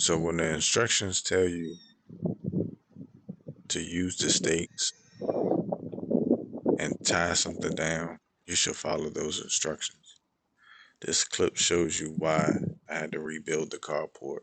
So when the instructions tell you to use the stakes and tie something down, you should follow those instructions. This clip shows you why I had to rebuild the carport.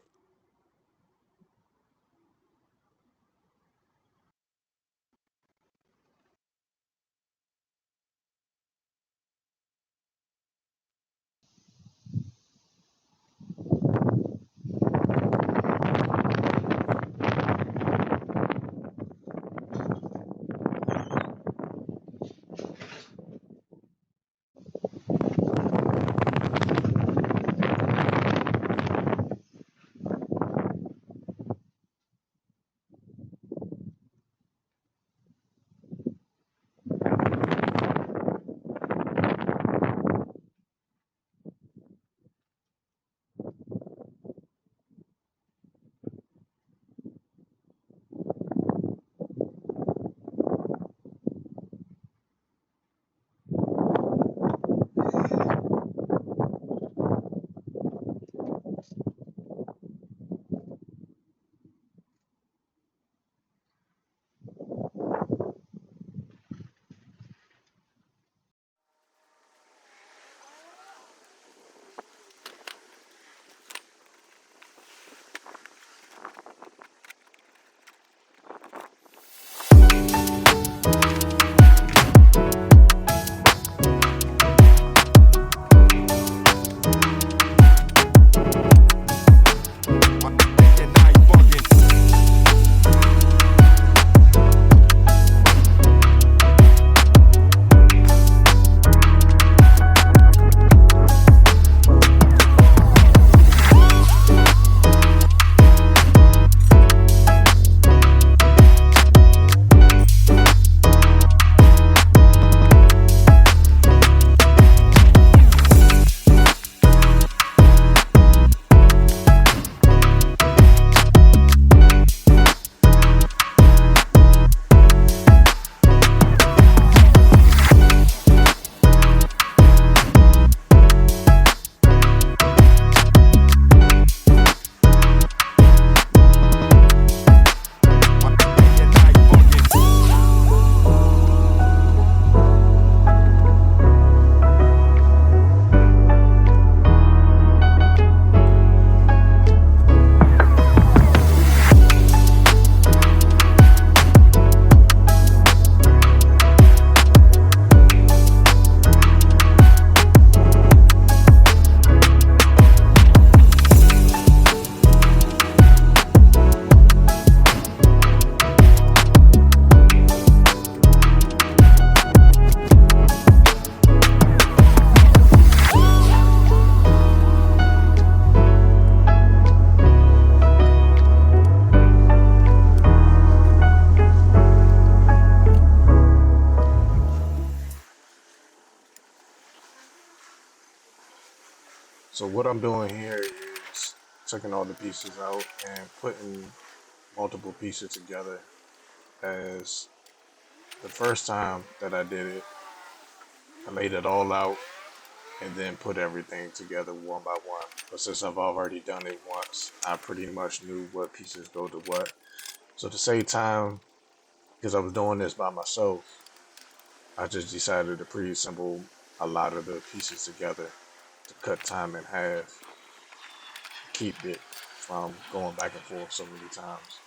So what I'm doing here is taking all the pieces out and putting multiple pieces together. As the first time that I did it, I laid it all out and then put everything together one by one. But since I've already done it once, I pretty much knew what pieces go to what. So to save time, because I was doing this by myself, I just decided to pre-assemble a lot of the pieces together to cut time in half, keep it from going back and forth so many times.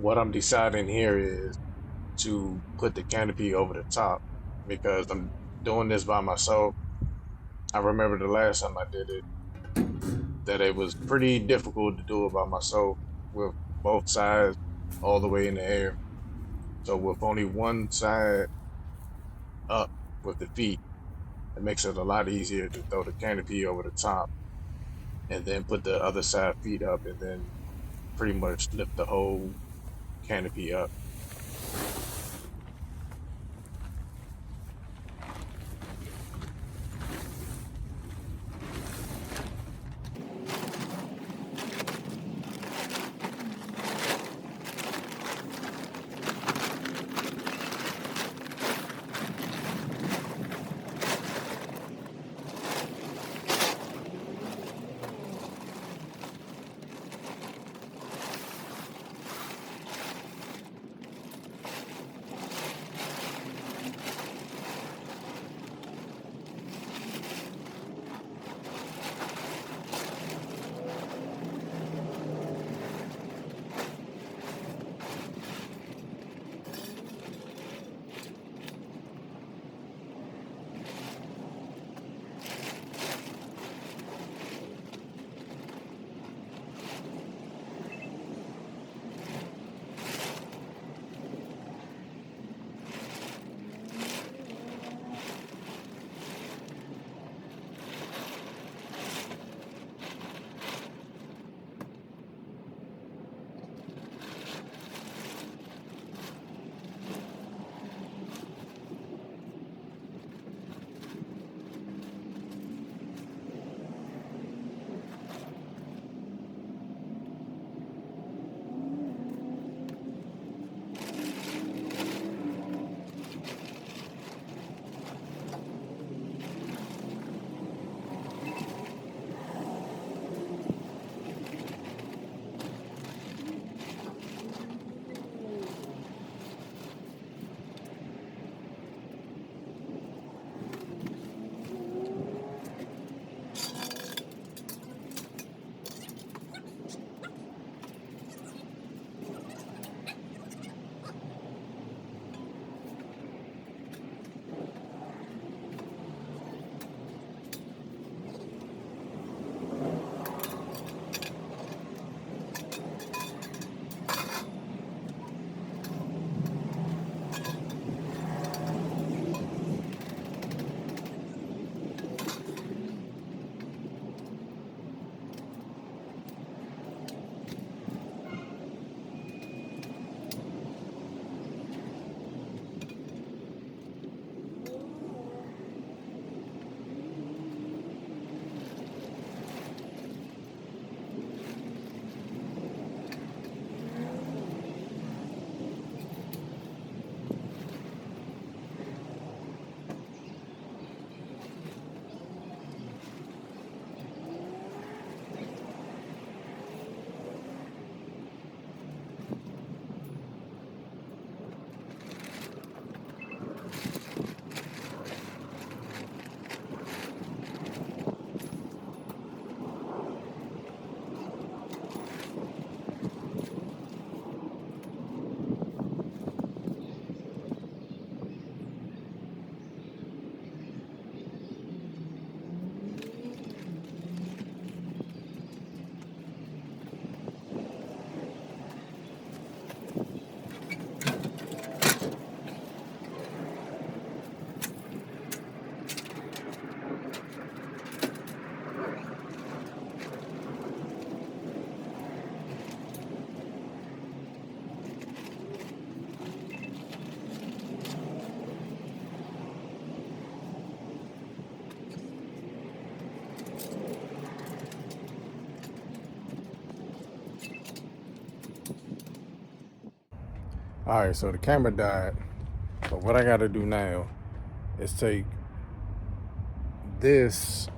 what I'm deciding here is to put the canopy over the top because I'm doing this by myself. I remember the last time I did it that it was pretty difficult to do it by myself with both sides all the way in the air. So with only one side up with the feet, it makes it a lot easier to throw the canopy over the top and then put the other side feet up and then pretty much lift the whole canopy up. All right, so the camera died, but what I got to do now is take this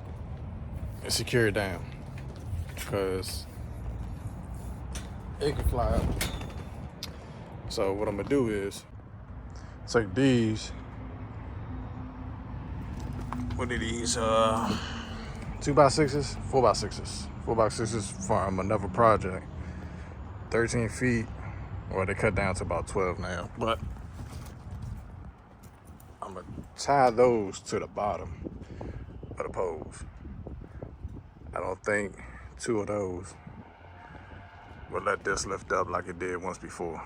and secure it down because it can fly up. So what I'm gonna do is take these. What are these? 2x6s, 4x6s, 4x6s from another project. 13 feet Well, they cut down to about 12 now, but I'm gonna tie those to the bottom of the poles. I don't think 2 of those will let this lift up like it did once before.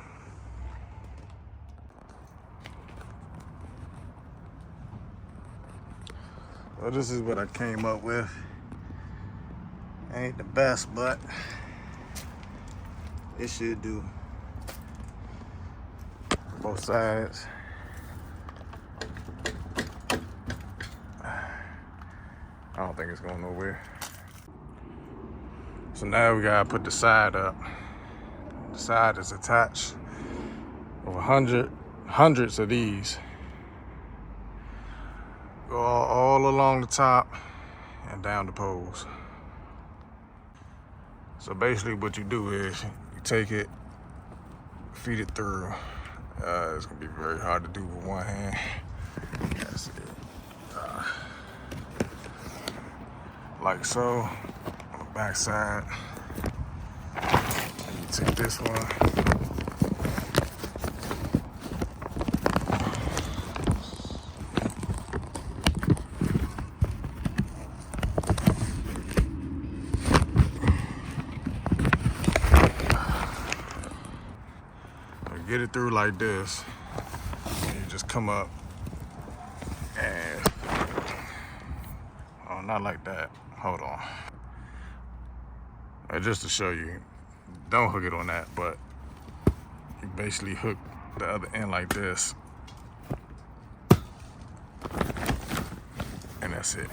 Well, this is what I came up with. Ain't the best, but it should do. Both sides. I don't think it's going nowhere. So now we gotta put the side up. The side is attached with hundreds of these. Go all along the top and down the poles. So basically what you do is you take it, feed it through. It's gonna be very hard to do with one hand. That's it. Like so, on the back side. And you take this one. Get it through like this. And you just come up and, oh, not like that. Hold on. And just to show you, don't hook it on that, but you basically hook the other end like this. And that's it.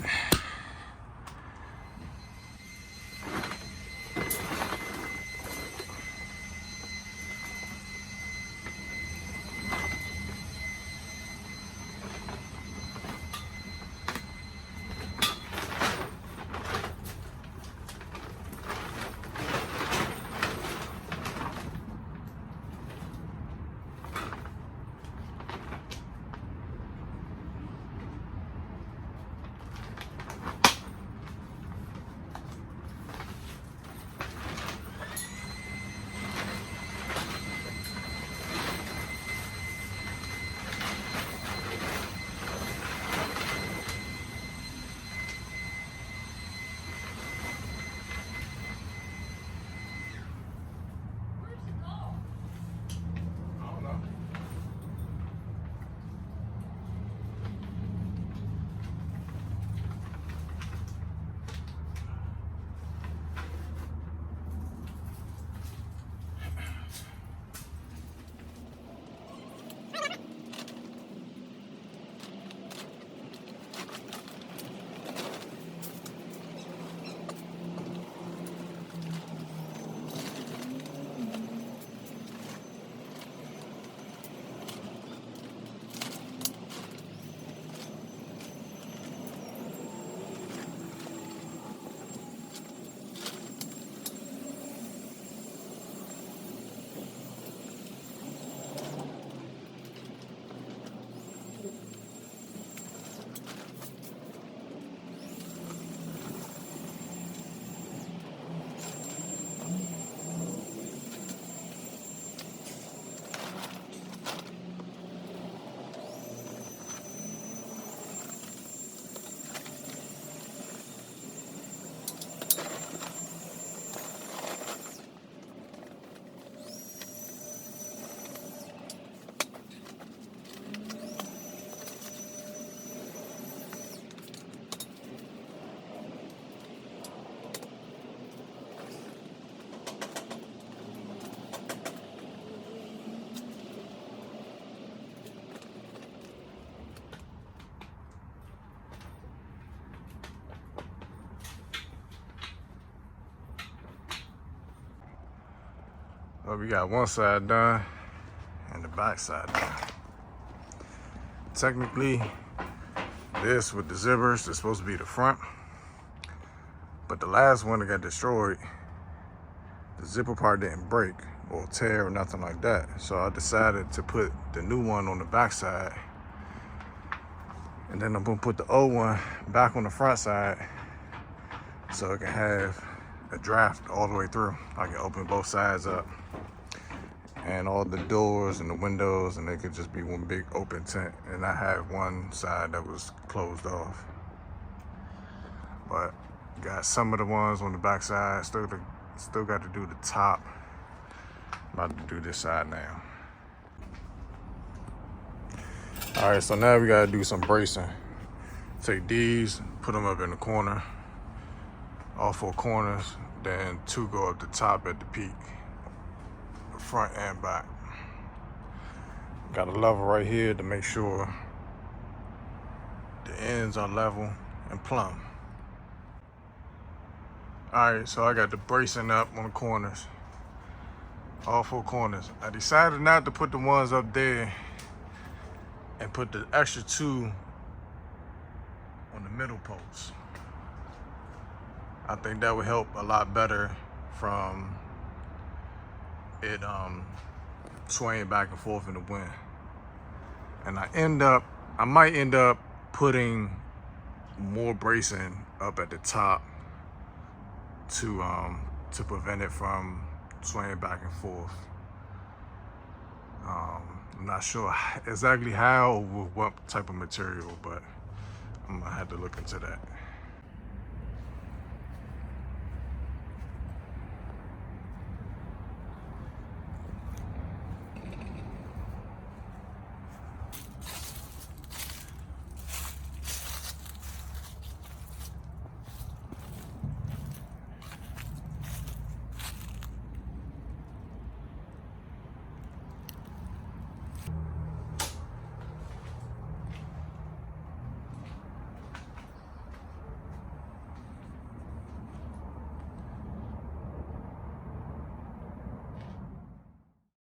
Well, we got one side done and the back side done. Technically, this with the zippers is supposed to be the front, but the last one that got destroyed, the zipper part didn't break or tear or nothing like that. So I decided to put the new one on the back side, and then I'm gonna put the old one back on the front side so it can have a draft all the way through. I can open both sides up and all the doors and the windows, and it could just be one big open tent. And I had one side that was closed off, but got some of the ones on the back side. Still got to do the top. About to do this side now. All right, so now we gotta do some bracing. Take these, put them up in the corner, all 4 corners, then 2 go up the top at the peak, front and back. Got a level right here to make sure the ends are level and plumb. All right, so I got the bracing up on the corners, all 4 corners. I decided not to put the ones up there and put the extra 2 on the middle post. I think that would help a lot better from it swaying back and forth in the wind. And I might end up putting more bracing up at the top to prevent it from swaying back and forth. I'm not sure exactly how or what type of material, but I'm gonna have to look into that.